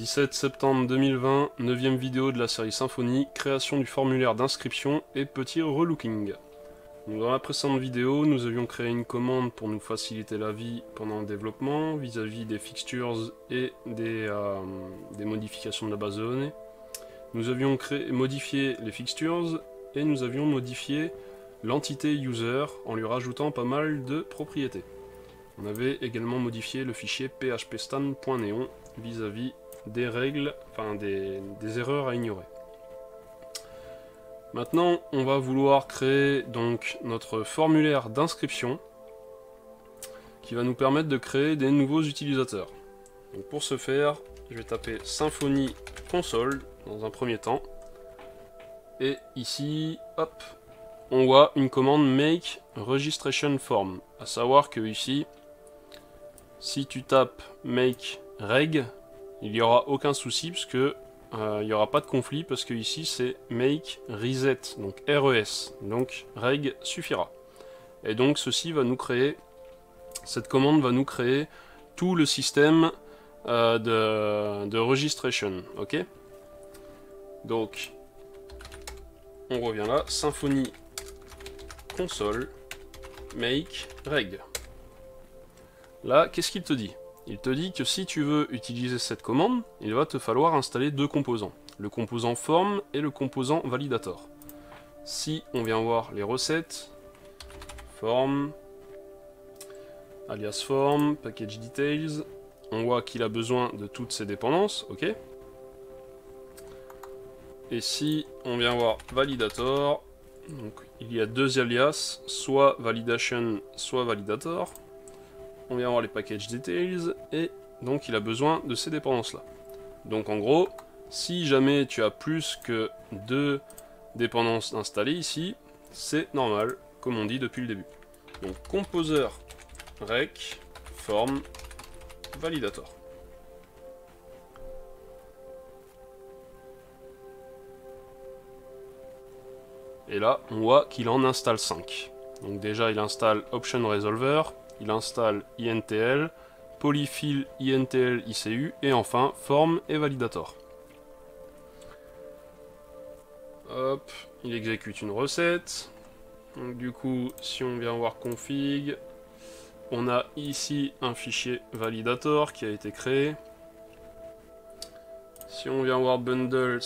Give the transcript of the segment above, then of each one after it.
17 septembre 2020, 9ème vidéo de la série Symfony, création du formulaire d'inscription et petit relooking. Donc dans la précédente vidéo, nous avions créé une commande pour nous faciliter la vie pendant le développement vis-à-vis des fixtures et des modifications de la base de données. Nous avions modifié les fixtures et nous avions modifié l'entité user en lui rajoutant pas mal de propriétés. On avait également modifié le fichier phpstan.neon vis-à-vis des règles, enfin des erreurs à ignorer. Maintenant, on va vouloir créer donc notre formulaire d'inscription qui va nous permettre de créer des nouveaux utilisateurs. Donc pour ce faire, je vais taper Symfony console dans un premier temps. Et ici, hop, on voit une commande make registration form. À savoir que ici, si tu tapes make reg, il n'y aura aucun souci parce que il n'y aura pas de conflit parce que ici c'est make reset, donc RES, donc reg suffira. Et donc ceci va nous créer, cette commande va nous créer tout le système de registration, ok? Donc on revient là, Symfony console make reg. Là, qu'est-ce qu'il te dit? Il te dit que si tu veux utiliser cette commande, il va te falloir installer deux composants. Le composant form et le composant validator. Si on vient voir les recettes, form, alias form, package details, on voit qu'il a besoin de toutes ces dépendances, ok? Et si on vient voir validator, donc il y a deux alias, soit validation, soit validator. On vient voir les package details, et donc il a besoin de ces dépendances-là. Donc en gros, si jamais tu as plus que deux dépendances installées ici, c'est normal, comme on dit depuis le début. Donc composer rec form validator. Et là, on voit qu'il en installe 5. Donc déjà, il installe Option Resolver, il installe INTL, Polyfill INTL ICU, et enfin Form et Validator. Hop, il exécute une recette. Donc du coup, si on vient voir config, on a ici un fichier Validator qui a été créé. Si on vient voir bundles,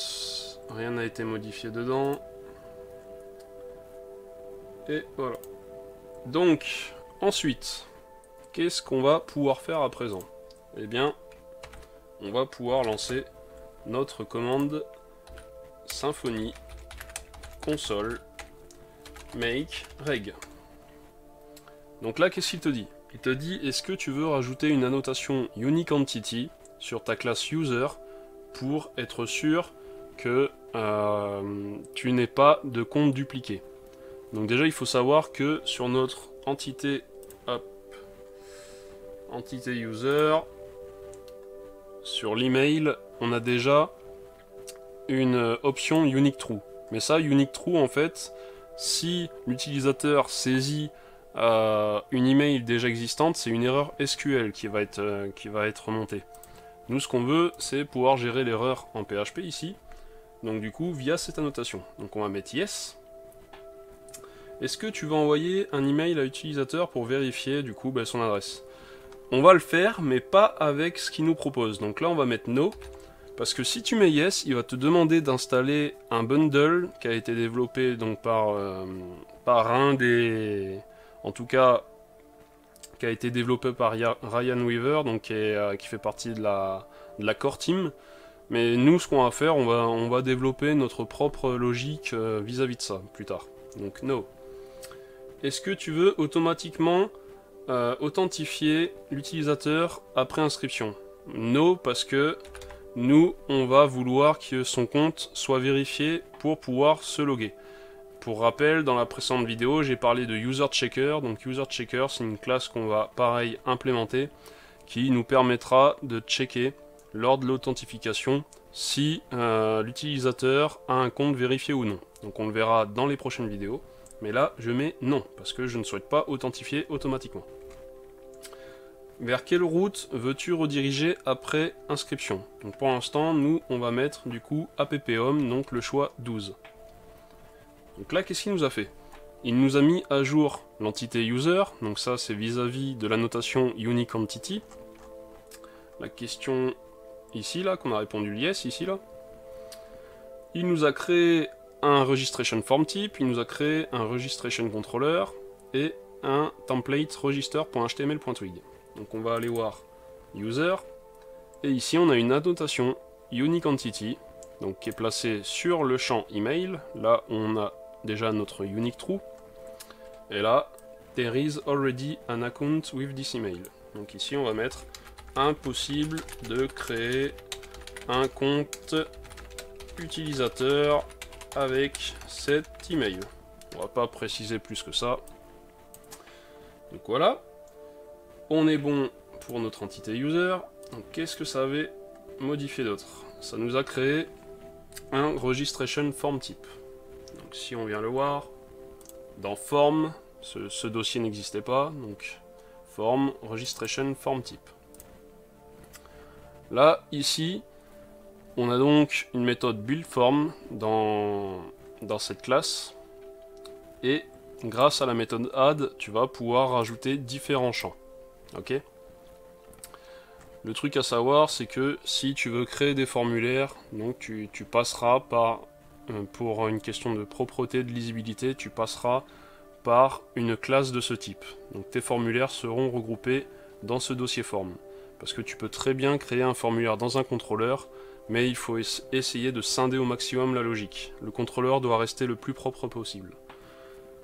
rien n'a été modifié dedans. Et voilà. Donc, ensuite, qu'est-ce qu'on va pouvoir faire à présent? Eh bien, on va pouvoir lancer notre commande Symfony console make reg. Donc là, qu'est-ce qu'il te dit? Il te dit, est-ce que tu veux rajouter une annotation unique entity sur ta classe user pour être sûr que tu n'aies pas de compte dupliqué? Donc déjà, il faut savoir que sur notre entité, hop, entité user, sur l'email, on a déjà une option unique true. Mais ça, unique true, en fait, si l'utilisateur saisit une email déjà existante, c'est une erreur SQL qui va être remontée. Nous, ce qu'on veut, c'est pouvoir gérer l'erreur en PHP ici. Donc du coup, via cette annotation. Donc on va mettre yes. Est-ce que tu vas envoyer un email à l'utilisateur pour vérifier du coup son adresse? On va le faire, mais pas avec ce qu'il nous propose. Donc là, on va mettre no, parce que si tu mets yes, il va te demander d'installer un bundle qui a été développé donc par un des, en tout cas, qui a été développé par Ryan Weaver, donc qui fait partie de la core team. Mais nous, ce qu'on va faire, on va développer notre propre logique vis-à-vis de ça plus tard. Donc no. Est-ce que tu veux automatiquement authentifier l'utilisateur après inscription? No, parce que nous, on va vouloir que son compte soit vérifié pour pouvoir se loguer. Pour rappel, dans la précédente vidéo, j'ai parlé de User Checker. Donc User Checker, c'est une classe qu'on va pareil implémenter qui nous permettra de checker lors de l'authentification si l'utilisateur a un compte vérifié ou non. Donc on le verra dans les prochaines vidéos. Mais là, je mets non, parce que je ne souhaite pas authentifier automatiquement. Vers quelle route veux-tu rediriger après inscription? Donc pour l'instant, nous, on va mettre du coup AppHome, donc le choix 12. Donc là, qu'est-ce qu'il nous a fait? Il nous a mis à jour l'entité user, donc ça c'est vis-à-vis de la notation unique entity. La question ici, là, qu'on a répondu yes, ici, là. Il nous a créé un registration form type, il nous a créé un registration controller et un template register.html.twig. Donc on va aller voir user, et ici on a une annotation unique entity, donc qui est placée sur le champ email. Là on a déjà notre unique true, et là there is already an account with this email. Donc ici on va mettre impossible de créer un compte utilisateur avec cet email. On va pas préciser plus que ça. Donc voilà, on est bon pour notre entité user. Donc qu'est-ce que ça avait modifié d'autre? Ça nous a créé un registration form type. Donc si on vient le voir, dans form, ce dossier n'existait pas, donc form, registration form type. Là, ici, on a donc une méthode buildForm dans cette classe, et grâce à la méthode add, tu vas pouvoir rajouter différents champs. Ok? Le truc à savoir, c'est que si tu veux créer des formulaires, donc tu passeras par, pour une question de propreté, de lisibilité, tu passeras par une classe de ce type. Donc tes formulaires seront regroupés dans ce dossier form. Parce que tu peux très bien créer un formulaire dans un contrôleur, mais il faut essayer de scinder au maximum la logique. Le contrôleur doit rester le plus propre possible.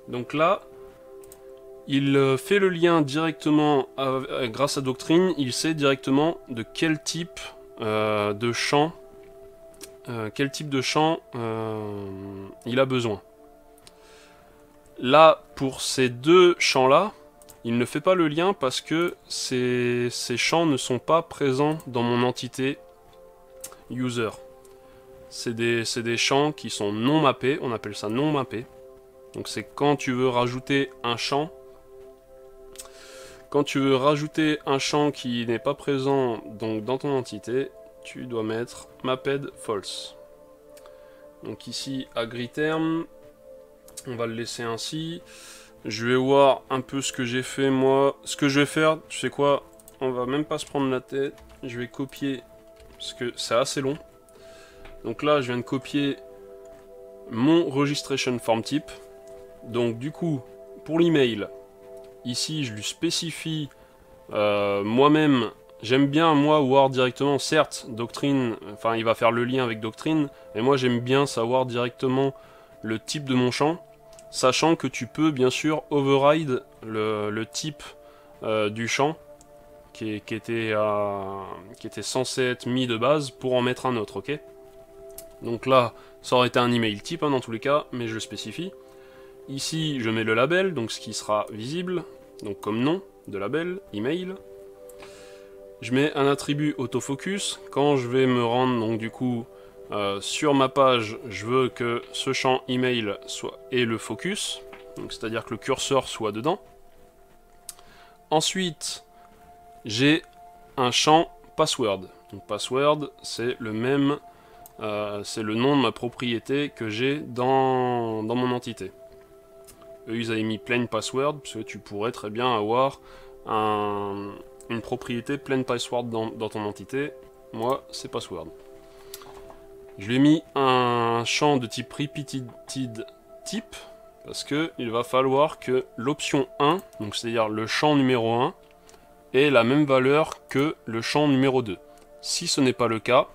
Donc là, il fait le lien directement, grâce à Doctrine, il sait directement de quel type de champ, il a besoin. Là, pour ces deux champs-là, il ne fait pas le lien parce que ces champs ne sont pas présents dans mon entité user. C'est des champs qui sont non mappés, on appelle ça non mappé. Donc c'est quand tu veux rajouter un champ, qui n'est pas présent donc dans ton entité, tu dois mettre mapped false. Donc ici agreeTerm, on va le laisser ainsi. Je vais voir un peu ce que j'ai fait moi. Ce que je vais faire, tu sais quoi, on va même pas se prendre la tête. Je vais copier, parce que c'est assez long. Donc là, je viens de copier mon registration form type. Donc du coup, pour l'email, ici je lui spécifie moi-même. J'aime bien moi voir directement, certes, Doctrine, enfin il va faire le lien avec Doctrine, mais moi j'aime bien savoir directement le type de mon champ. Sachant que tu peux bien sûr override le type du champ qui était censé être mis de base pour en mettre un autre, ok? Donc là, ça aurait été un email type hein, dans tous les cas, mais je le spécifie. Ici, je mets le label, donc ce qui sera visible, donc comme nom de label, email. Je mets un attribut autofocus. Quand je vais me rendre donc du coup sur ma page, je veux que ce champ email ait le focus, donc c'est-à-dire que le curseur soit dedans. Ensuite, j'ai un champ password. Donc password, c'est le même, c'est le nom de ma propriété que j'ai dans mon entité. Eux, ils avaient mis plain password, parce que tu pourrais très bien avoir une propriété plain password dans ton entité. Moi, c'est password. Je lui ai mis un champ de type repeated type, parce que il va falloir que l'option 1, donc c'est-à-dire le champ numéro 1, ait la même valeur que le champ numéro 2. Si ce n'est pas le cas,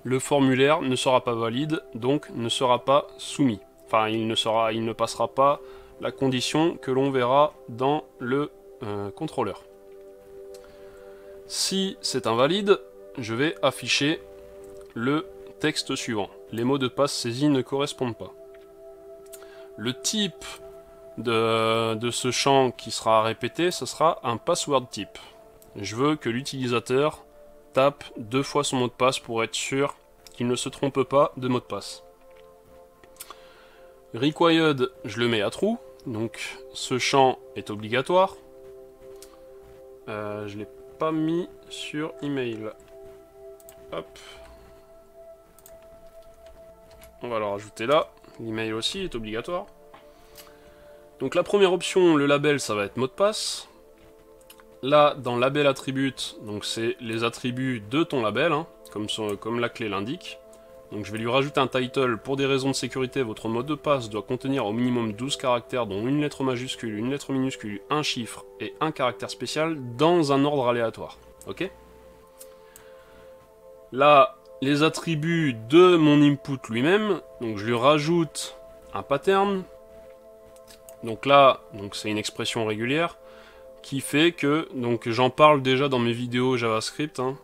le formulaire ne sera pas valide, donc ne sera pas soumis. Enfin, il ne passera pas la condition que l'on verra dans le contrôleur. Si c'est invalide, je vais afficher le texte suivant. Les mots de passe saisis ne correspondent pas. Le type de ce champ qui sera répété, ce sera un password type. Je veux que l'utilisateur tape 2 fois son mot de passe pour être sûr qu'il ne se trompe pas de mot de passe. Required, je le mets à true, donc ce champ est obligatoire. Je l'ai pas mis sur email. Hop. On va le rajouter là. L'email aussi est obligatoire. Donc la première option, le label, ça va être mot de passe. Là, dans label attribute, donc c'est les attributs de ton label, hein, comme la clé l'indique. Donc je vais lui rajouter un title. Pour des raisons de sécurité, votre mot de passe doit contenir au minimum 12 caractères, dont une lettre majuscule, une lettre minuscule, un chiffre et un caractère spécial dans un ordre aléatoire. Ok? Là, les attributs de mon input lui-même, donc je lui rajoute un pattern. Donc là, c'est une expression régulière qui fait que, donc j'en parle déjà dans mes vidéos JavaScript, hein,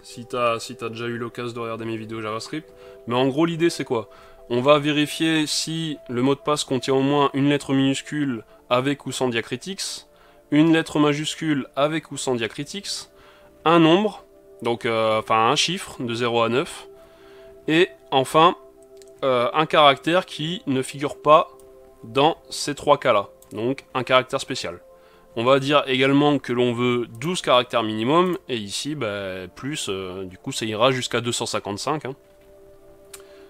si t'as déjà eu l'occasion de regarder mes vidéos JavaScript. Mais en gros, l'idée c'est quoi? On va vérifier si le mot de passe contient au moins une lettre minuscule avec ou sans diacritics, une lettre majuscule avec ou sans diacritics, un nombre, donc un chiffre de 0 à 9, et enfin un caractère qui ne figure pas dans ces trois cas-là, donc un caractère spécial. On va dire également que l'on veut 12 caractères minimum, et ici, plus, du coup ça ira jusqu'à 255. Hein.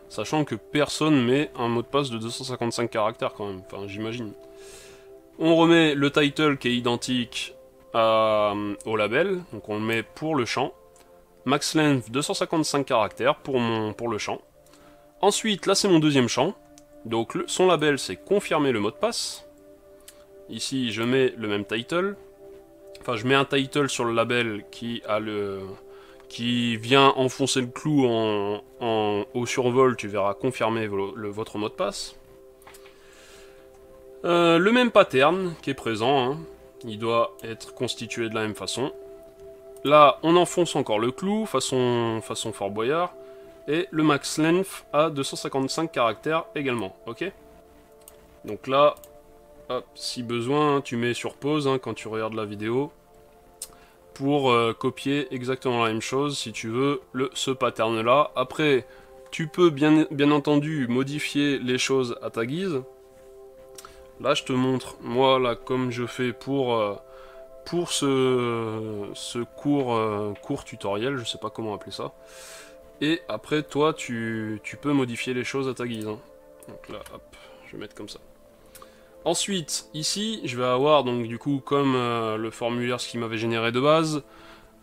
Sachant que personne met un mot de passe de 255 caractères quand même, enfin j'imagine. On remet le title qui est identique au label, donc on le met pour le champ. Max length 255 caractères pour le champ. Ensuite, là c'est mon deuxième champ, donc son label c'est confirmer le mot de passe. Ici, je mets le même title. Enfin, je mets un title sur le label qui vient enfoncer le clou au survol. Tu verras confirmer votre mot de passe. Le même pattern qui est présent. Hein. Il doit être constitué de la même façon. Là, on enfonce encore le clou, façon Fort Boyard. Et le max length à 255 caractères également. Ok. Donc là... Hop, si besoin, tu mets sur pause hein, quand tu regardes la vidéo pour copier exactement la même chose si tu veux ce pattern là. Après, tu peux bien entendu modifier les choses à ta guise. Là, je te montre, moi, là, comme je fais pour ce court tutoriel, je sais pas comment appeler ça. Et après, toi, tu peux modifier les choses à ta guise. Hein. Donc là, hop, je vais mettre comme ça. Ensuite, ici, je vais avoir, donc du coup, comme le formulaire, ce qui m'avait généré de base,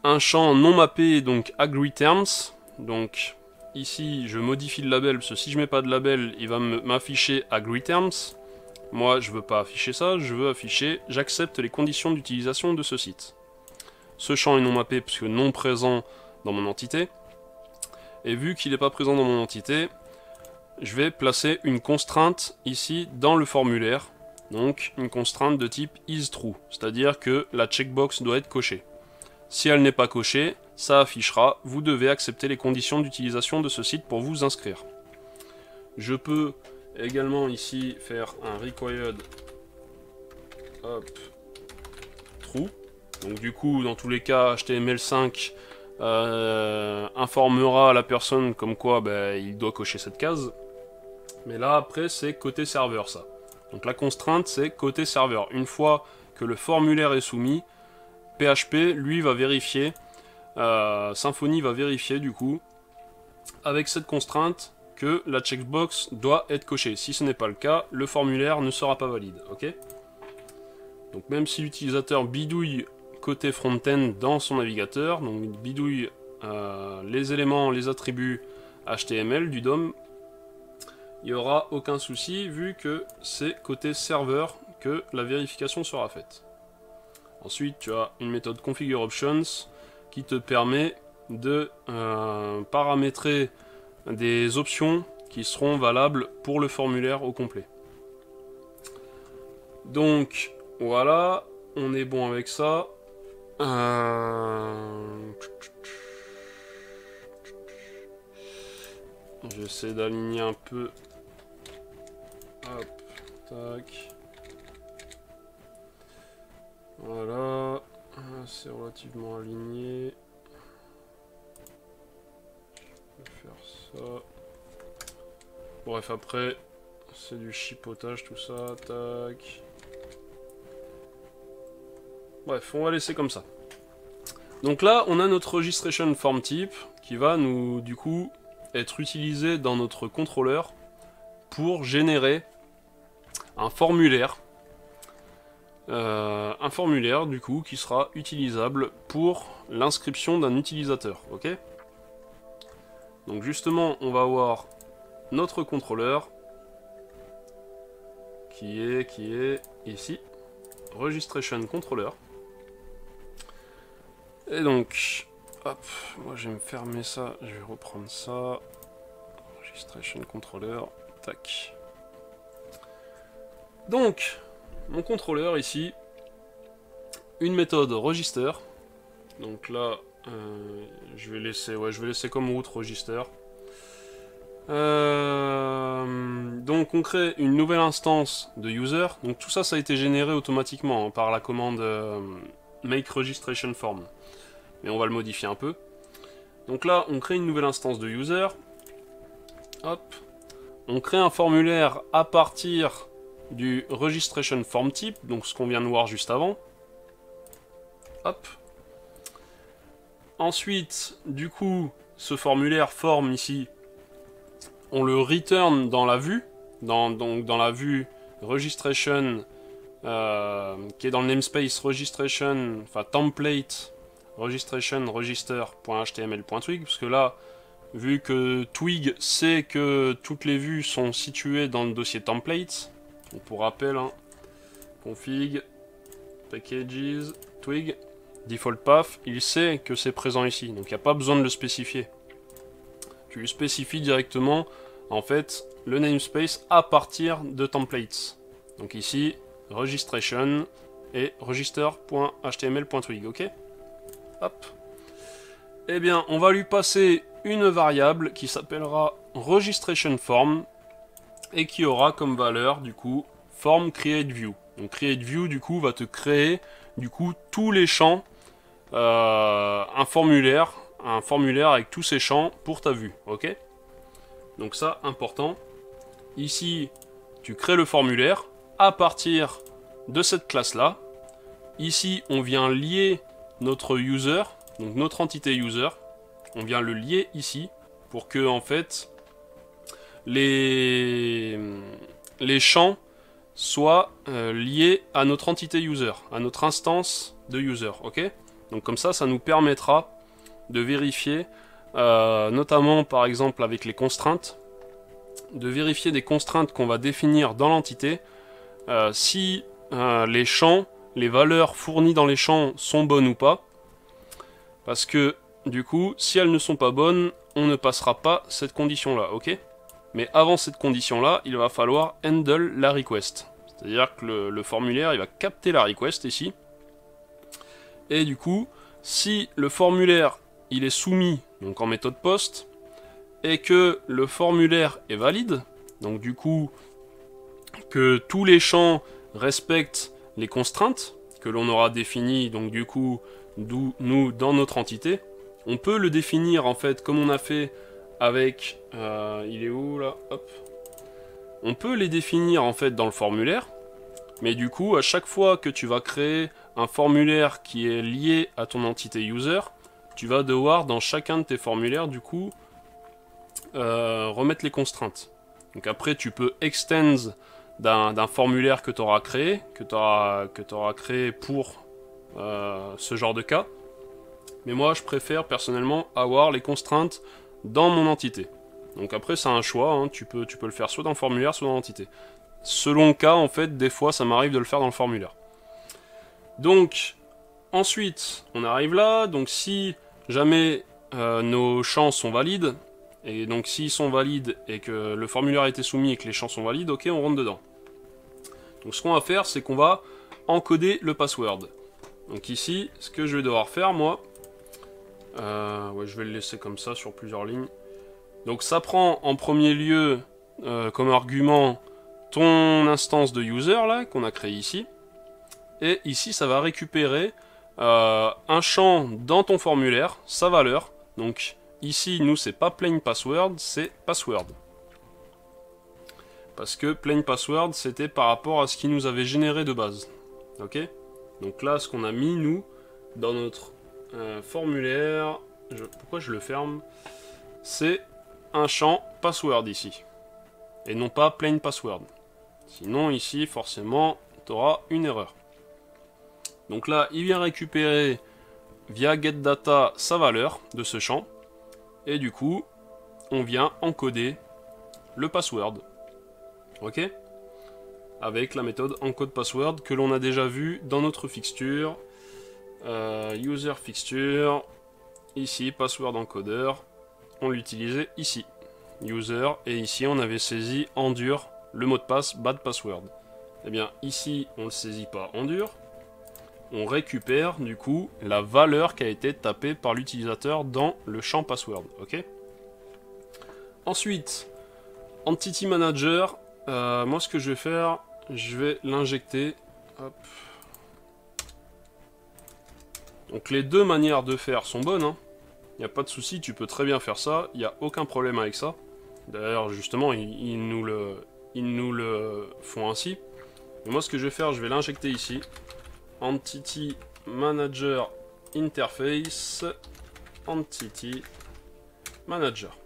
un champ non mappé, donc agreeTerms. Donc, ici, je modifie le label, parce que si je mets pas de label, il va m'afficher agreeTerms. Moi, je veux pas afficher ça, je veux afficher, j'accepte les conditions d'utilisation de ce site. Ce champ est non mappé, puisque non présent dans mon entité. Et vu qu'il n'est pas présent dans mon entité, je vais placer une contrainte ici dans le formulaire. Donc une contrainte de type isTrue, c'est-à-dire que la checkbox doit être cochée. Si elle n'est pas cochée, ça affichera « Vous devez accepter les conditions d'utilisation de ce site pour vous inscrire ». Je peux également ici faire un required true. Donc du coup, dans tous les cas, HTML5 informera la personne comme quoi il doit cocher cette case. Mais là, après, c'est côté serveur, ça. Donc la contrainte, c'est côté serveur. Une fois que le formulaire est soumis, PHP, lui, va vérifier, Symfony va vérifier, du coup, avec cette contrainte, que la checkbox doit être cochée. Si ce n'est pas le cas, le formulaire ne sera pas valide. Ok ? Donc même si l'utilisateur bidouille côté front-end dans son navigateur, donc bidouille les éléments, les attributs HTML du DOM, il n'y aura aucun souci vu que c'est côté serveur que la vérification sera faite. Ensuite, tu as une méthode configureOptions qui te permet de paramétrer des options qui seront valables pour le formulaire au complet. Donc, voilà, on est bon avec ça. J'essaie d'aligner un peu. Hop, tac. Voilà, c'est relativement aligné. Je vais faire ça. Bref, après, c'est du chipotage tout ça, tac. Bref, on va laisser comme ça. Donc là, on a notre registration form type qui va nous, du coup, être utilisé dans notre contrôleur pour générer un formulaire. Du coup, qui sera utilisable pour l'inscription d'un utilisateur. Ok? Donc justement, on va avoir notre contrôleur qui est ici, registration controller. Et donc, hop, moi je vais me fermer ça, je vais reprendre ça, registration controller, tac. Donc, mon contrôleur ici, une méthode register. Donc là, je vais laisser comme route register. Donc on crée une nouvelle instance de user. Donc tout ça, ça a été généré automatiquement hein, par la commande make registration form. Mais on va le modifier un peu. Donc là, on crée une nouvelle instance de user. Hop. On crée un formulaire à partir du registration form type, donc ce qu'on vient de voir juste avant. Hop. Ensuite, du coup, ce formulaire form ici, on le return dans la vue, donc dans la vue registration, qui est dans le namespace registration, enfin template registration register.html.twig, parce que là, vu que Twig sait que toutes les vues sont situées dans le dossier templates, donc pour rappel, hein, config, packages, Twig, default path, il sait que c'est présent ici, donc il n'y a pas besoin de le spécifier. Tu lui spécifies directement, en fait, le namespace à partir de templates. Donc ici, registration et register.html.twig, ok? Hop. Eh bien, on va lui passer une variable qui s'appellera registration form et qui aura comme valeur, du coup, form create view. Donc create view, du coup, va te créer, du coup, tous les champs, un formulaire avec tous ces champs pour ta vue, ok? Donc ça, important. Ici, tu crées le formulaire à partir de cette classe-là. Ici, on vient lier notre user, donc notre entité user. On vient le lier ici pour que, en fait, les champs soient liés à notre entité user, à notre instance de user, ok? Donc comme ça nous permettra de vérifier, notamment par exemple avec les contraintes, de vérifier des contraintes qu'on va définir dans l'entité, si les champs, les valeurs fournies dans les champs sont bonnes ou pas, parce que du coup, si elles ne sont pas bonnes, on ne passera pas cette condition-là, ok? Mais avant cette condition-là, il va falloir handle la request. C'est-à-dire que le formulaire, il va capter la request ici. Et du coup, si le formulaire, il est soumis donc en méthode post, et que le formulaire est valide, donc du coup, que tous les champs respectent les contraintes que l'on aura définies, donc du coup, nous, dans notre entité, on peut le définir en fait comme on a fait avec, il est où là, hop, on peut les définir en fait dans le formulaire, mais du coup à chaque fois que tu vas créer un formulaire qui est lié à ton entité user, tu vas devoir dans chacun de tes formulaires du coup remettre les contraintes. Donc après tu peux extend d'un formulaire que tu auras créé, créé pour ce genre de cas. Mais moi je préfère personnellement avoir les contraintes dans mon entité. Donc après c'est un choix, hein. Tu peux le faire soit dans le formulaire, soit dans l'entité. Selon le cas, en fait, des fois ça m'arrive de le faire dans le formulaire. Donc, ensuite, on arrive là, donc si jamais nos champs sont valides, et donc s'ils sont valides et que le formulaire a été soumis et que les champs sont valides, ok, on rentre dedans. Donc ce qu'on va faire, c'est qu'on va encoder le password. Donc ici, ce que je vais devoir faire, moi, je vais le laisser comme ça sur plusieurs lignes. Donc ça prend en premier lieu comme argument ton instance de user là qu'on a créé ici, et ici ça va récupérer un champ dans ton formulaire, sa valeur. Donc ici nous c'est pas plain password, c'est password, parce que plain password c'était par rapport à ce qui nous avait généré de base, ok? Donc là, ce qu'on a mis, nous, dans notre formulaire, pourquoi je le ferme? C'est un champ password ici. Et non pas plain password. Sinon, ici, forcément, tu auras une erreur. Donc là, il vient récupérer via getData sa valeur de ce champ. Et du coup, on vient encoder le password. Ok? Avec la méthode encode password que l'on a déjà vu dans notre fixture. User fixture. Ici, password encoder. On l'utilisait ici. User. Et ici, on avait saisi en dur le mot de passe bad password. Eh bien, ici, on ne le saisit pas en dur. On récupère, du coup, la valeur qui a été tapée par l'utilisateur dans le champ password. Ok? Ensuite, Entity Manager. Moi, ce que je vais faire, je vais l'injecter. Donc, les deux manières de faire sont bonnes. Hein. Il n'y a pas de souci, tu peux très bien faire ça. Il n'y a aucun problème avec ça. D'ailleurs, justement, ils nous le font ainsi. Et moi, ce que je vais faire, je vais l'injecter ici. Entity Manager Interface. Entity Manager.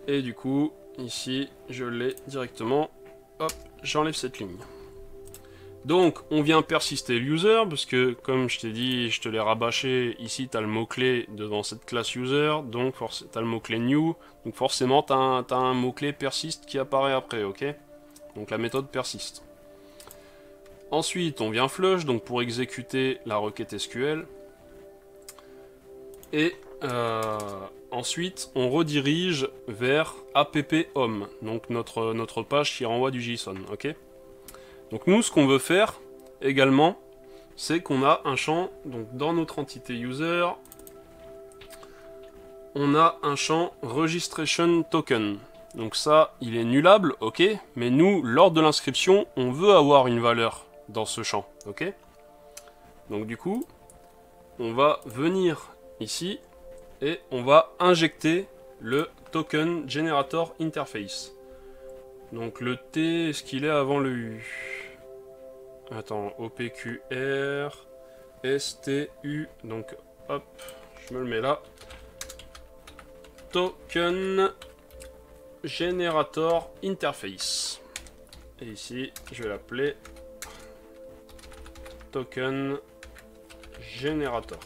Et du coup, ici, je l'ai directement. Hop, j'enlève cette ligne. Donc, on vient persister l'user, parce que, comme je t'ai dit, je te l'ai rabâché, ici, tu as le mot-clé devant cette classe user, donc tu as le mot-clé new, donc forcément, tu as un mot-clé persiste qui apparaît après, ok? Donc, la méthode persiste. Ensuite, on vient flush, donc pour exécuter la requête SQL. Et ensuite, on redirige vers app-home, donc notre page qui renvoie du JSON, ok? Donc nous, ce qu'on veut faire également, c'est qu'on a un champ, donc dans notre entité user, on a un champ registration token. Donc ça, il est nullable, ok, mais nous, lors de l'inscription, on veut avoir une valeur dans ce champ, ok. Donc du coup, on va venir ici et on va injecter le token generator interface. Donc le T, est-ce qu'il est avant le U? Attends, OPQR, STU, donc hop, je me le mets là. Token Generator Interface. Et ici, je vais l'appeler Token Generator.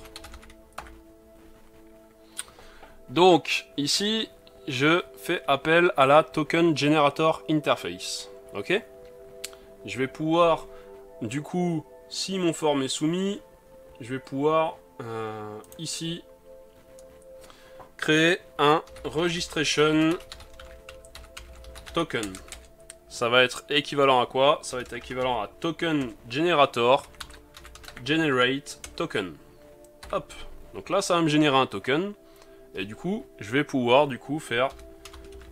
Donc, ici, je fais appel à la Token Generator Interface. Ok? Je vais pouvoir... Du coup, si mon form est soumis, je vais pouvoir ici créer un registration token. Ça va être équivalent à quoi? Ça va être équivalent à token generator generate token. Hop. Donc là, ça va me générer un token. Et du coup, je vais pouvoir faire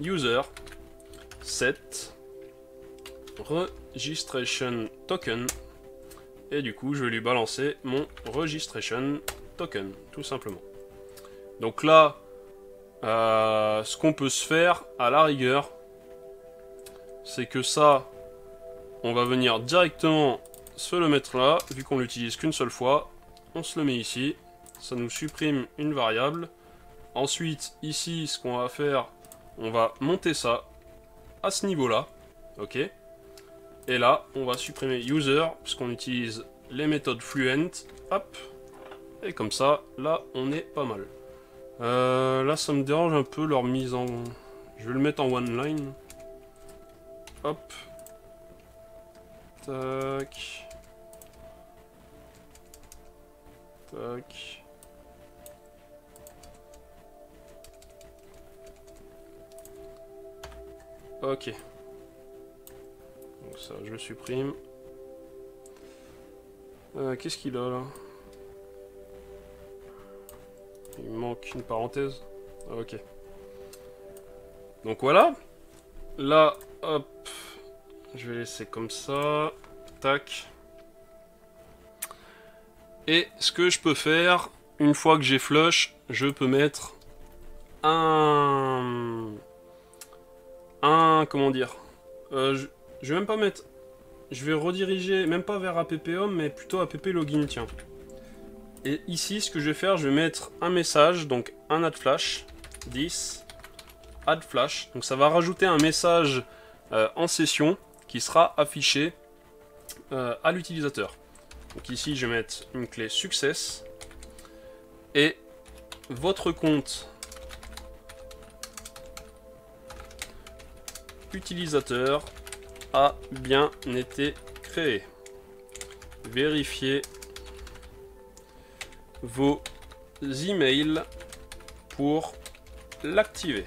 user set registration token, et du coup je vais lui balancer mon registration token tout simplement. Donc là ce qu'on peut se faire à la rigueur, c'est que ça on va venir directement se le mettre là, vu qu'on l'utilise qu'une seule fois, on se le met ici, ça nous supprime une variable. Ensuite ici ce qu'on va faire, on va monter ça à ce niveau là, ok. Et là, on va supprimer user, puisqu'on utilise les méthodes fluent. Hop. Et comme ça, là, on est pas mal. Là, ça me dérange un peu leur mise en... Je vais le mettre en one line. Hop. Tac. Tac. Ok. Donc ça, je supprime. Qu'est-ce qu'il a là? Il manque une parenthèse. Ok. Donc voilà. Là, hop. Je vais laisser comme ça. Tac. Et ce que je peux faire, une fois que j'ai flush, je peux mettre comment dire, je vais même pas mettre... je vais rediriger, même pas vers app home, mais plutôt app login, tiens. Et ici, ce que je vais faire, je vais mettre un message, donc un add flash, 10, add flash. Donc ça va rajouter un message en session qui sera affiché à l'utilisateur. Donc ici, je vais mettre une clé success et votre compte utilisateur a bien été créé. Vérifiez vos emails pour l'activer.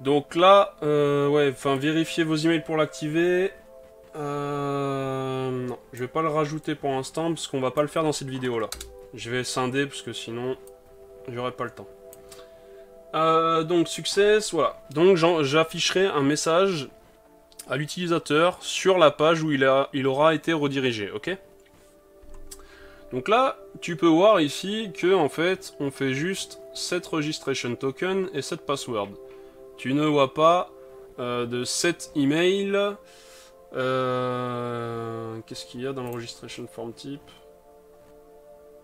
Donc là, ouais, enfin vérifiez vos emails pour l'activer. Non, je vais pas le rajouter pour l'instant parce qu'on va pas le faire dans cette vidéo là. Je vais scinder parce que sinon j'aurai pas le temps. Donc success, voilà. Donc j'afficherai un message à l'utilisateur sur la page où il aura été redirigé, ok? Donc là, tu peux voir ici que en fait, on fait juste set registration token et set password. Tu ne vois pas de set email. Qu'est-ce qu'il y a dans le registration form type?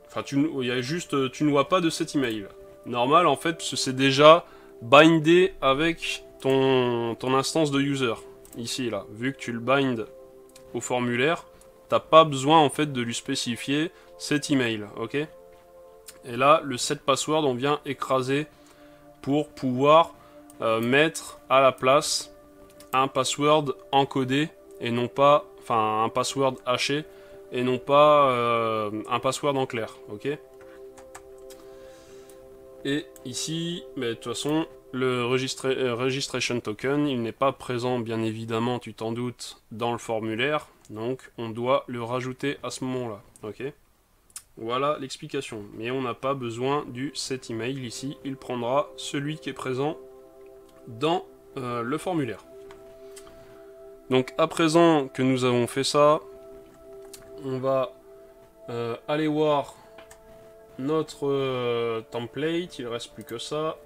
Enfin, il y a juste, tu ne vois pas de set email. Normal en fait, parce que c'est déjà bindé avec ton instance de user. Ici, là, vu que tu le bind au formulaire, t'as pas besoin en fait de lui spécifier cet email, ok? Et là, le set password, on vient écraser pour pouvoir mettre à la place un password encodé et non pas, enfin un password haché et non pas un password en clair, ok? Et ici, de toute façon, le registration token, il n'est pas présent, bien évidemment, tu t'en doutes, dans le formulaire. Donc, on doit le rajouter à ce moment-là. Ok? Voilà l'explication. Mais on n'a pas besoin du set email ici. Il prendra celui qui est présent dans le formulaire. Donc, à présent que nous avons fait ça, on va aller voir notre template, il reste plus que ça.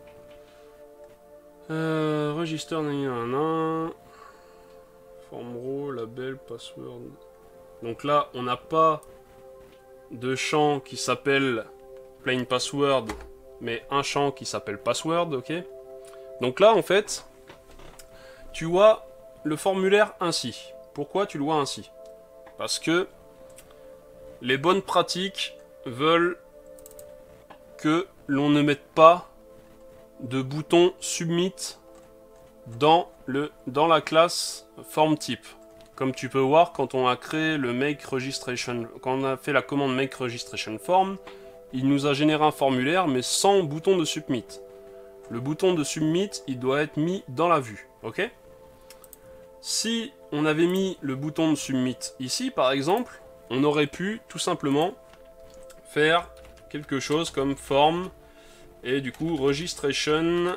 Register form row, label, password. Donc là, on n'a pas de champ qui s'appelle plain password, mais un champ qui s'appelle password, ok? Donc là, en fait, tu vois le formulaire ainsi. Pourquoi tu le vois ainsi? Parce que les bonnes pratiques veulent que l'on ne mette pas de bouton submit dans la classe form type. Comme tu peux voir, quand on a créé le make registration, quand on a fait la commande make registration form, il nous a généré un formulaire mais sans bouton de submit. Le bouton de submit, il doit être mis dans la vue, ok? Si on avait mis le bouton de submit ici, par exemple, on aurait pu tout simplement faire quelque chose comme form et du coup registration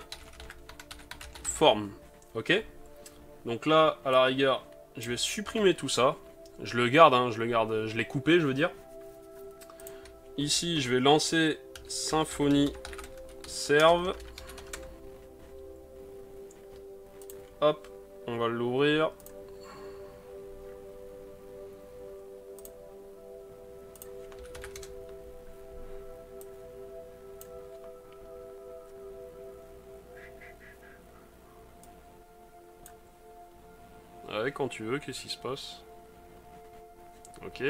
form, ok? Donc là, à la rigueur, je vais supprimer tout ça. Je le garde, hein, je l'ai coupé, je veux dire. Ici, je vais lancer Symfony Serve. Hop, on va l'ouvrir. Ouais, quand tu veux, qu'est-ce qui se passe? Ok.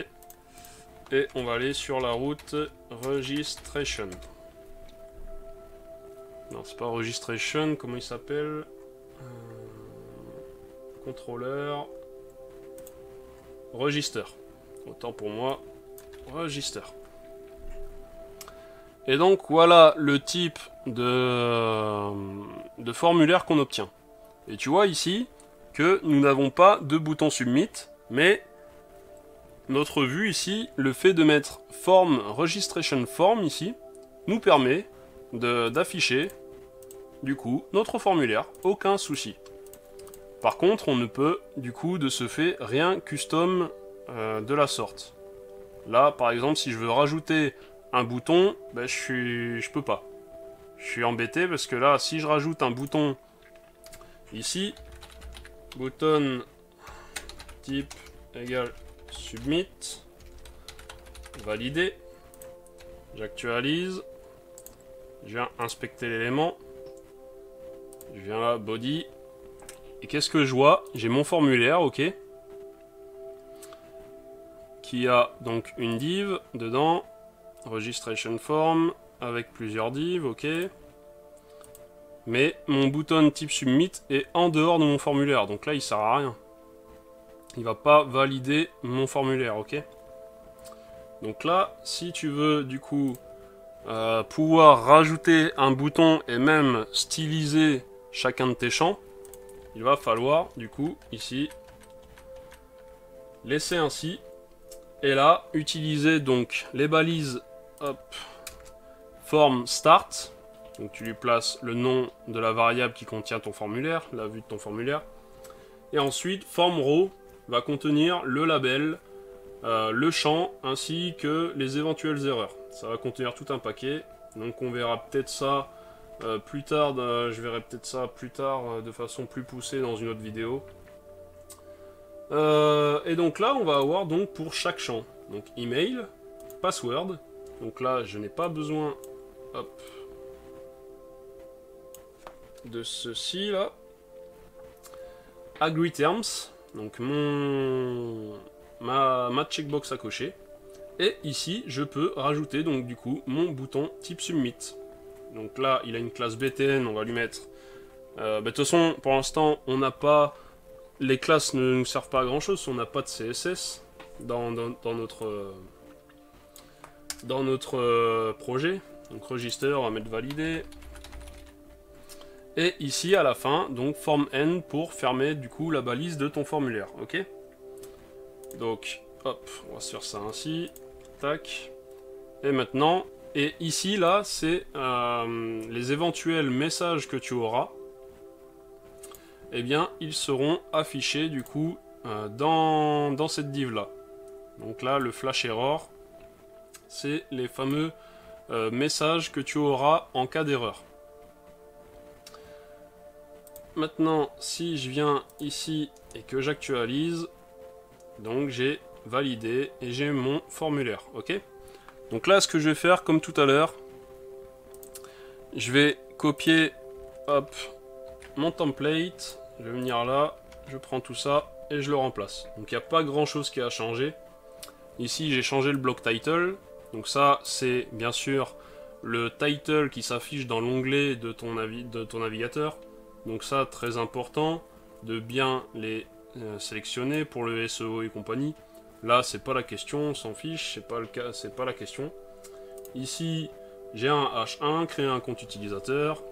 Et on va aller sur la route Registration. Non, c'est pas Registration, comment il s'appelle? Contrôleur. Register. Autant pour moi, Register. Et donc voilà le type de formulaire qu'on obtient. Et tu vois ici que nous n'avons pas de bouton submit, mais notre vue ici, le fait de mettre form registration form ici, nous permet d'afficher du coup notre formulaire, aucun souci. Par contre, on ne peut du coup de ce fait rien custom de la sorte. Là, par exemple, si je veux rajouter un bouton, ben, je peux pas. Je suis embêté parce que là, si je rajoute un bouton ici, button type égale submit, validé, j'actualise, je viens inspecter l'élément, je viens là, body, et qu'est-ce que je vois? J'ai mon formulaire, ok, qui a donc une div dedans, registration form, avec plusieurs divs, ok, mais mon bouton type submit est en dehors de mon formulaire, donc là il sert à rien. Il va pas valider mon formulaire, ok. Donc là, si tu veux du coup pouvoir rajouter un bouton et même styliser chacun de tes champs, il va falloir du coup ici laisser ainsi et là utiliser donc les balises hop, form start. Donc tu lui places le nom de la variable qui contient ton formulaire, la vue de ton formulaire, et ensuite form row va contenir le label, le champ ainsi que les éventuelles erreurs. Ça va contenir tout un paquet, donc on verra peut-être ça plus tard, je verrai peut-être ça plus tard de façon plus poussée dans une autre vidéo. Et donc là on va avoir donc pour chaque champ, donc email, password, donc là je n'ai pas besoin hop, de ceci là, agree terms, donc ma checkbox à cocher. Et ici, je peux rajouter donc du coup mon bouton type submit. Donc là, il a une classe BTN, on va lui mettre. De toute façon, pour l'instant, on n'a pas. Les classes ne nous servent pas à grand chose, on n'a pas de CSS dans notre projet. Donc register, on va mettre validé. Et ici à la fin, donc form end pour fermer du coup la balise de ton formulaire, ok? Donc hop, on va se faire ça ainsi, tac. Et maintenant, et ici là, c'est les éventuels messages que tu auras, eh bien ils seront affichés du coup dans cette div là. Donc là, le flash error, c'est les fameux messages que tu auras en cas d'erreur. Maintenant, si je viens ici et que j'actualise, donc j'ai validé et j'ai mon formulaire, ok? Donc là, ce que je vais faire, comme tout à l'heure, je vais copier, hop, mon template, je vais venir là, je prends tout ça et je le remplace. Donc il n'y a pas grand chose qui a changé. Ici, j'ai changé le bloc title, donc ça, c'est bien sûr le title qui s'affiche dans l'onglet de ton navigateur. Donc ça, très important, de bien les sélectionner pour le SEO et compagnie. Là, c'est pas la question, on s'en fiche, c'est pas le cas, c'est pas la question. Ici, j'ai un H1, créer un compte utilisateur.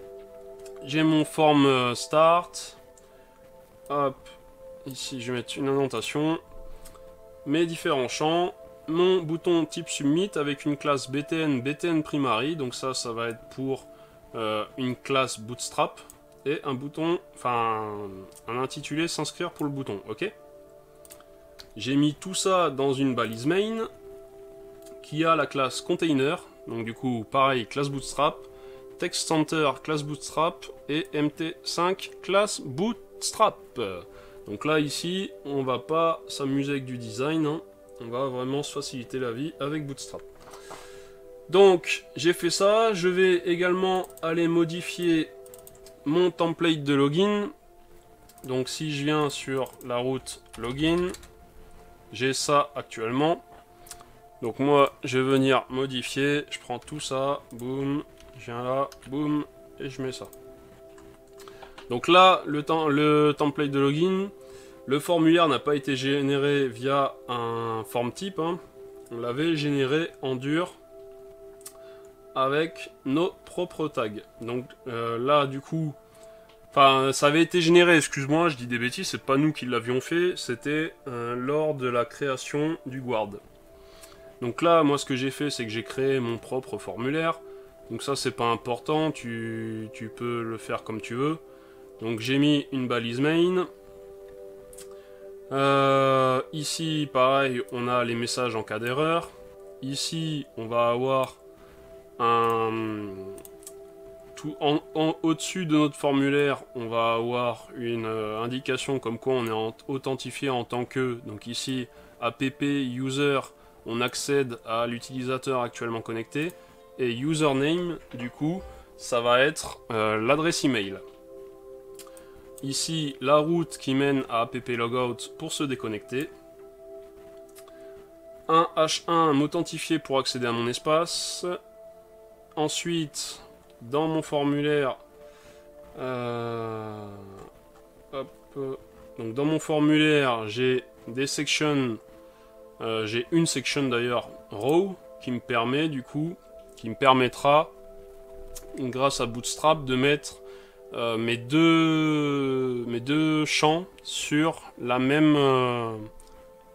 J'ai mon form start. Hop, ici, je vais mettre une indentation. Mes différents champs. Mon bouton type submit avec une classe BTN primary. Donc ça va être pour une classe bootstrap. Et un bouton, enfin un intitulé s'inscrire pour le bouton, ok? J'ai mis tout ça dans une balise main qui a la classe container, donc du coup pareil, classe bootstrap, text center classe bootstrap et mt5 classe bootstrap. Donc là ici, on va pas s'amuser avec du design, hein. On va vraiment se faciliter la vie avec bootstrap. Donc j'ai fait ça, je vais également aller modifier mon template de login. Donc si je viens sur la route login, j'ai ça actuellement. Donc moi je vais venir modifier, je prends tout ça, boum, je viens là, boum, et je mets ça. Donc là le template de login, le formulaire n'a pas été généré via un form type, hein. On l'avait généré en dur avec nos propres tags. Donc là du coup, enfin ça avait été généré, excuse-moi, je dis des bêtises, c'est pas nous qui l'avions fait, c'était lors de la création du guard. Donc là moi ce que j'ai fait c'est que j'ai créé mon propre formulaire, donc ça c'est pas important, tu peux le faire comme tu veux. Donc j'ai mis une balise main. Ici pareil on a les messages en cas d'erreur. Ici on va avoir au-dessus de notre formulaire, on va avoir une indication comme quoi on est authentifié en tant que, donc ici, app user, on accède à l'utilisateur actuellement connecté, et username, du coup, ça va être l'adresse email. Ici, la route qui mène à app logout pour se déconnecter. Un H1 m'authentifier pour accéder à mon espace. Ensuite, dans mon formulaire, donc dans mon formulaire, j'ai des sections, j'ai une section d'ailleurs row qui me permet du coup, qui me permettra, grâce à Bootstrap, de mettre mes deux champs sur la même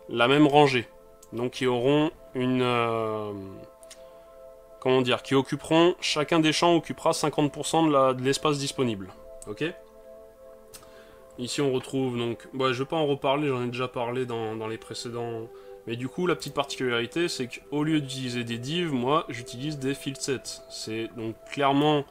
rangée. Donc qui auront une comment dire, qui occuperont, chacun des champs occupera 50% de l'espace disponible. Ok. Ici on retrouve donc, je vais pas en reparler, j'en ai déjà parlé dans les précédents, mais du coup la petite particularité c'est qu'au lieu d'utiliser des divs, moi j'utilise des field sets. C'est donc clairement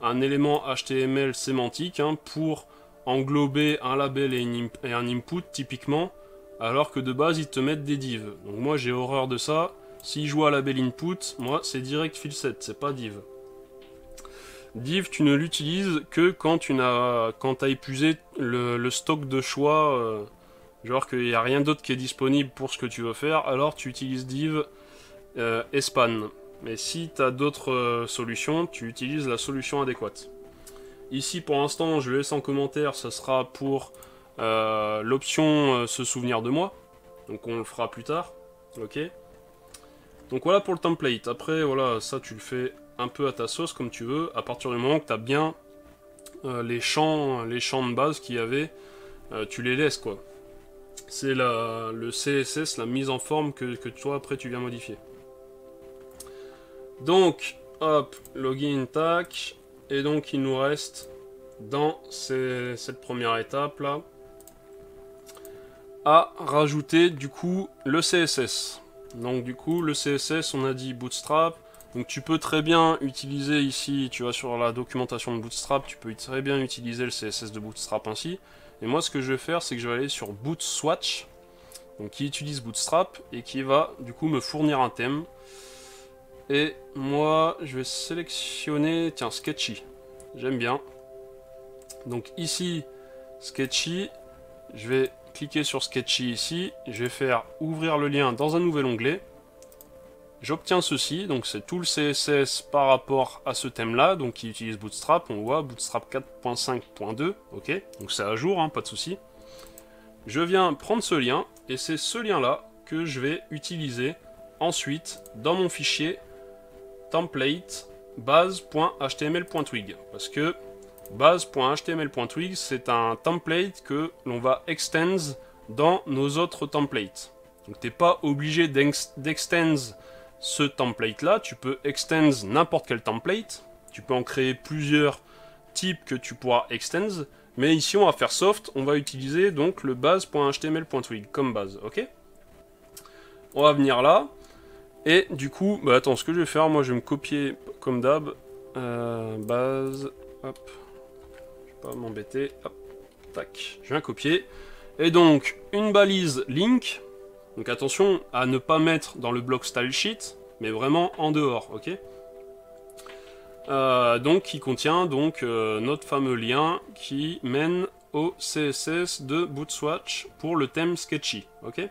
un élément HTML sémantique pour englober un label et un input typiquement, alors que de base ils te mettent des divs. Donc moi j'ai horreur de ça. Si je vois label input, moi c'est direct field set, c'est pas div. Div, tu ne l'utilises que quand tu as épuisé le stock de choix, genre qu'il n'y a rien d'autre qui est disponible pour ce que tu veux faire, alors tu utilises div et span. Mais si tu as d'autres solutions, tu utilises la solution adéquate. Ici pour l'instant, je le laisse en commentaire, ça sera pour l'option se souvenir de moi. Donc on le fera plus tard. Ok. Donc voilà pour le template. Après voilà, ça tu le fais un peu à ta sauce comme tu veux. À partir du moment que tu as bien les champs de base qu'il y avait, tu les laisses quoi. C'est le CSS, la mise en forme que toi après tu viens modifier. Donc hop, login, tac. Et donc il nous reste dans cette première étape là à rajouter du coup le CSS. Donc du coup le CSS, on a dit Bootstrap. Donc tu peux très bien utiliser ici, tu vois, sur la documentation de Bootstrap, tu peux très bien utiliser le CSS de Bootstrap ainsi. Et moi ce que je vais faire, c'est que je vais aller sur Bootswatch, donc qui utilise Bootstrap et qui va du coup me fournir un thème. Et moi je vais sélectionner, tiens, Sketchy. J'aime bien. Donc ici, Sketchy, je vais cliquer sur Sketchy ici, je vais faire ouvrir le lien dans un nouvel onglet. J'obtiens ceci, donc c'est tout le CSS par rapport à ce thème-là, donc qui utilise Bootstrap, on voit Bootstrap 4.5.2, ok, donc c'est à jour, pas de souci. Je viens prendre ce lien, et c'est ce lien-là que je vais utiliser ensuite dans mon fichier template base.html.twig, parce que base.html.twig c'est un template que l'on va extend dans nos autres templates. Donc t'es pas obligé d'extend ce template là, tu peux extend n'importe quel template, tu peux en créer plusieurs types que tu pourras extend, mais ici on va faire soft, on va utiliser donc le base.html.twig comme base, ok. On va venir là, et du coup, attends, ce que je vais faire, moi je vais me copier comme d'hab, base, hop, je vais pas m'embêter, hop, tac, je viens copier, et donc une balise link. Donc attention à ne pas mettre dans le bloc style sheet, mais vraiment en dehors, ok. Donc qui contient donc notre fameux lien qui mène au CSS de Bootswatch pour le thème Sketchy, ok.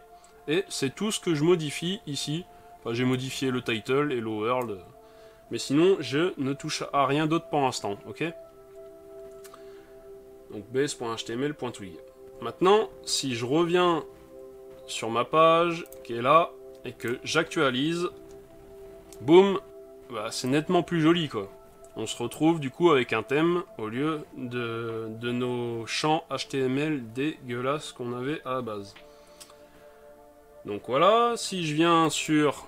Et c'est tout ce que je modifie ici. Enfin, j'ai modifié le title et le world, mais sinon je ne touche à rien d'autre pour l'instant, ok. Donc base.html.twig. Maintenant, si je reviens sur ma page qui est là et que j'actualise, boum, c'est nettement plus joli quoi. On se retrouve du coup avec un thème au lieu de nos champs HTML dégueulasses qu'on avait à la base. Donc voilà, si je viens sur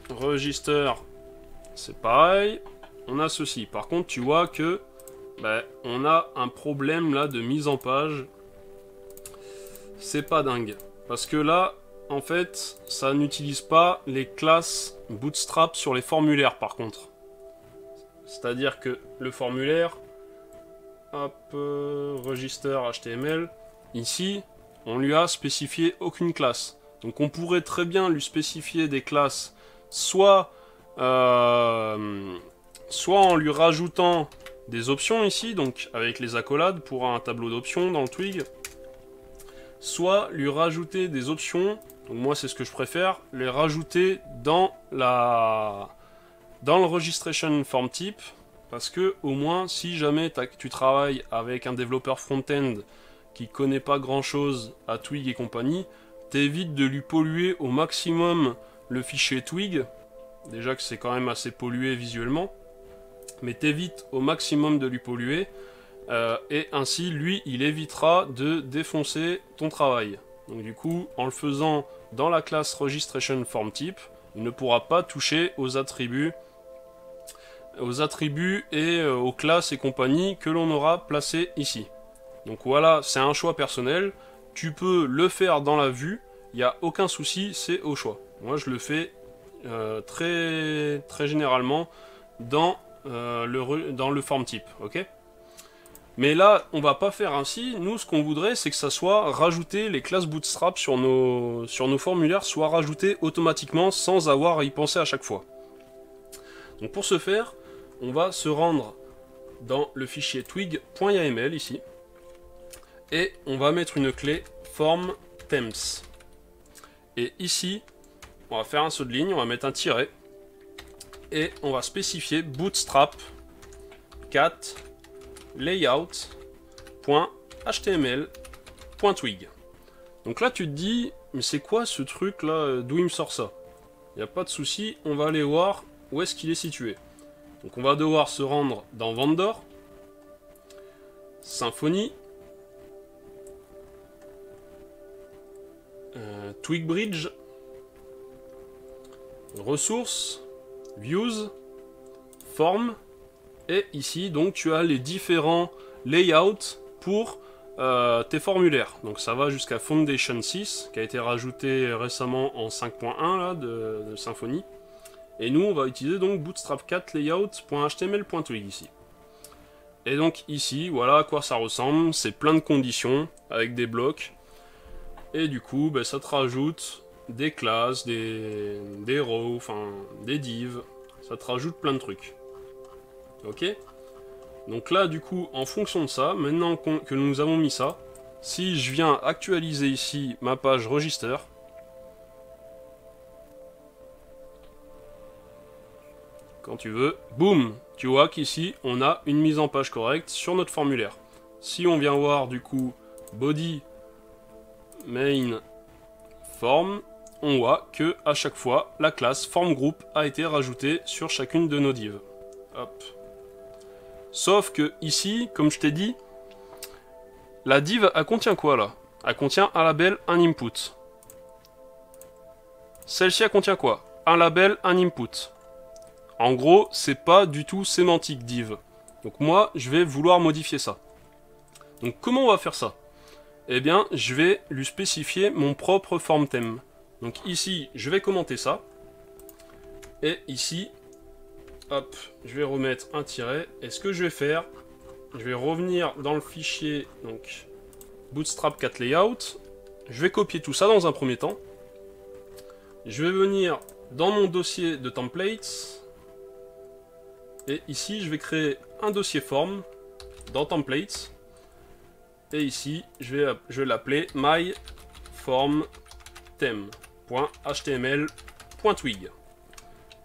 Register, c'est pareil, on a ceci. Par contre, tu vois que on a un problème là de mise en page. C'est pas dingue. Parce que là, en fait, ça n'utilise pas les classes Bootstrap sur les formulaires, par contre. C'est-à-dire que le formulaire, hop, register HTML, ici, on lui a spécifié aucune classe. Donc on pourrait très bien lui spécifier des classes, soit en lui rajoutant des options ici, donc avec les accolades pour un tableau d'options dans le Twig, soit lui rajouter des options, donc moi c'est ce que je préfère, les rajouter dans le registration form type, parce que au moins si jamais tu travailles avec un développeur front-end qui connaît pas grand chose à Twig et compagnie, t'évites de lui polluer au maximum le fichier Twig, déjà que c'est quand même assez pollué visuellement, mais t'évites au maximum de lui polluer, et ainsi lui il évitera de défoncer ton travail. Donc du coup en le faisant dans la classe registration form type, il ne pourra pas toucher aux attributs et aux classes et compagnie que l'on aura placés ici. Donc voilà, c'est un choix personnel, tu peux le faire dans la vue, il n'y a aucun souci, c'est au choix. Moi je le fais très généralement dans le form type, ok? Mais là, on va pas faire ainsi. Nous, ce qu'on voudrait, c'est que ça soit rajouté, les classes Bootstrap sur nos formulaires soient rajoutées automatiquement sans avoir à y penser à chaque fois. Donc pour ce faire, on va se rendre dans le fichier twig.yml ici, et on va mettre une clé form temps. Et ici, on va faire un saut de ligne, on va mettre un tiret, et on va spécifier bootstrap cat layout.html.twig. Donc là tu te dis, mais c'est quoi ce truc là, d'où il me sort ça? Il n'y a pas de souci, on va aller voir où est-ce qu'il est situé. Donc on va devoir se rendre dans Vendor, Symfony, TwigBridge, Ressources, Views, Form, et ici donc tu as les différents layouts pour tes formulaires. Donc ça va jusqu'à Foundation 6 qui a été rajouté récemment en 5.1 là de Symfony. Et nous on va utiliser donc bootstrap 4 layout.html.twig ici. Et donc ici voilà à quoi ça ressemble, c'est plein de conditions avec des blocs. Et du coup ça te rajoute des classes, des rows, enfin des divs, ça te rajoute plein de trucs. Ok? Donc là, du coup, en fonction de ça, maintenant que nous avons mis ça, si je viens actualiser ici ma page register, quand tu veux, boum, tu vois qu'ici, on a une mise en page correcte sur notre formulaire. Si on vient voir, du coup, body, main, form, on voit que à chaque fois, la classe form group a été rajoutée sur chacune de nos divs. Hop. Sauf que ici, comme je t'ai dit, la div, elle contient quoi là? Elle contient un label, un input. Celle-ci, elle contient quoi? Un label, un input. En gros, c'est pas du tout sémantique div. Donc moi, je vais vouloir modifier ça. Donc comment on va faire ça? Eh bien, je vais lui spécifier mon propre form theme. Donc ici, je vais commenter ça. Et ici, hop, je vais remettre un tiret. Et ce que je vais faire, je vais revenir dans le fichier donc bootstrap 4 layout. Je vais copier tout ça dans un premier temps. Je vais venir dans mon dossier de templates. Et ici, je vais créer un dossier form dans templates. Et ici, je vais l'appeler myFormTheme.html.twig.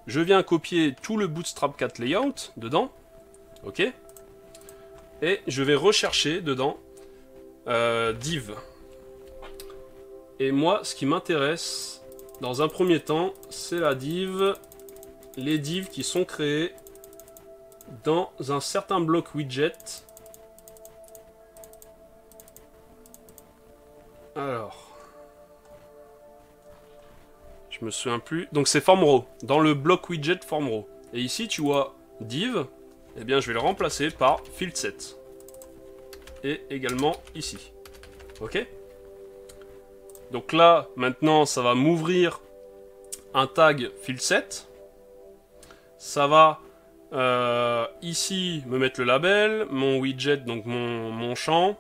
Je viens copier tout le Bootstrap 4 layout dedans. Ok. Et je vais rechercher dedans div. Et moi, ce qui m'intéresse dans un premier temps, c'est la div, les divs qui sont créés dans un certain bloc widget. Alors, je me souviens plus. Donc c'est form_row, dans le bloc widget form_row. Et ici tu vois div, eh bien je vais le remplacer par fieldset. Et également ici. Ok? Donc là, maintenant, ça va m'ouvrir un tag fieldset. Ça va Ici, me mettre le label, mon widget, donc mon champ,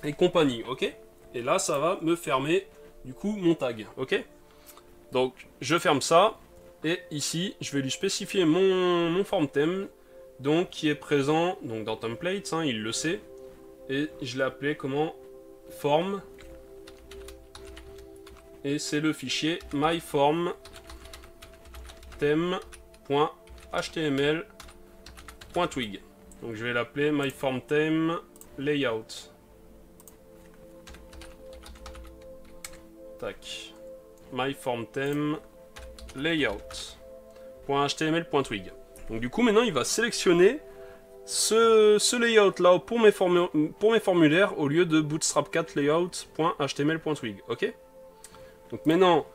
et compagnie, ok? Et là, ça va me fermer, du coup, mon tag, ok? Donc, je ferme ça, et ici, je vais lui spécifier mon form theme, donc qui est présent donc dans templates, hein, il le sait, et je l'ai appelé comment? Form, et c'est le fichier myformtheme.html.twig. Donc je vais l'appeler myformtheme layout. Tac. myformtheme layout.html.twig. Donc du coup maintenant il va sélectionner ce layout là pour mes formulaires au lieu de bootstrap 4 layout.html.twig. Ok? Donc maintenant,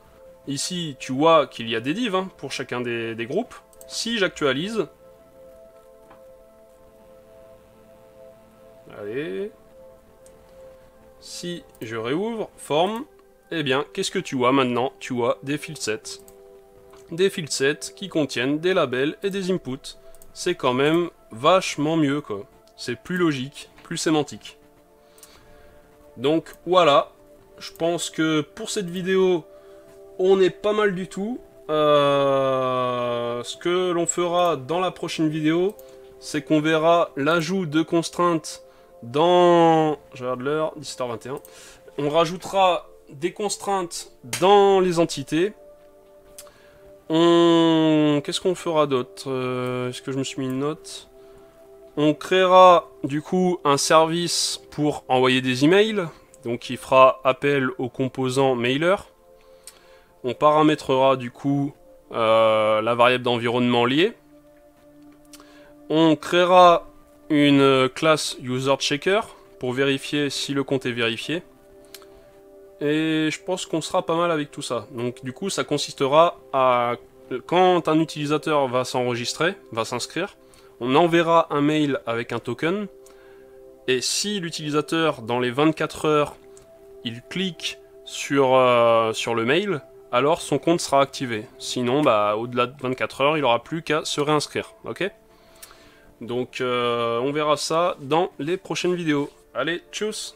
ici, tu vois qu'il y a des divs hein, pour chacun des groupes. Si j'actualise... Allez... Si je réouvre, forme, eh bien, qu'est-ce que tu vois maintenant? Tu vois des field sets. Des field sets qui contiennent des labels et des inputs. C'est quand même vachement mieux, quoi. C'est plus logique, plus sémantique. Donc, voilà. Je pense que pour cette vidéo, on est pas mal du tout. Ce que l'on fera dans la prochaine vidéo, c'est qu'on verra l'ajout de constraintes dans... Je regarde l'heure, 17h21. On rajoutera des constraintes dans les entités. Qu'est-ce qu'on fera d'autre? Est-ce que je me suis mis une note? On créera du coup un service pour envoyer des emails. Donc il fera appel au composant mailer. On paramétrera du coup la variable d'environnement liée. On créera une classe userChecker pour vérifier si le compte est vérifié. Et je pense qu'on sera pas mal avec tout ça. Donc du coup ça consistera à... Quand un utilisateur va s'enregistrer, va s'inscrire, on enverra un mail avec un token. Et si l'utilisateur, dans les 24 heures, il clique sur le mail, alors son compte sera activé. Sinon, bah, au-delà de 24 heures, il n'aura plus qu'à se réinscrire. Ok? Donc, on verra ça dans les prochaines vidéos. Allez, tchuss!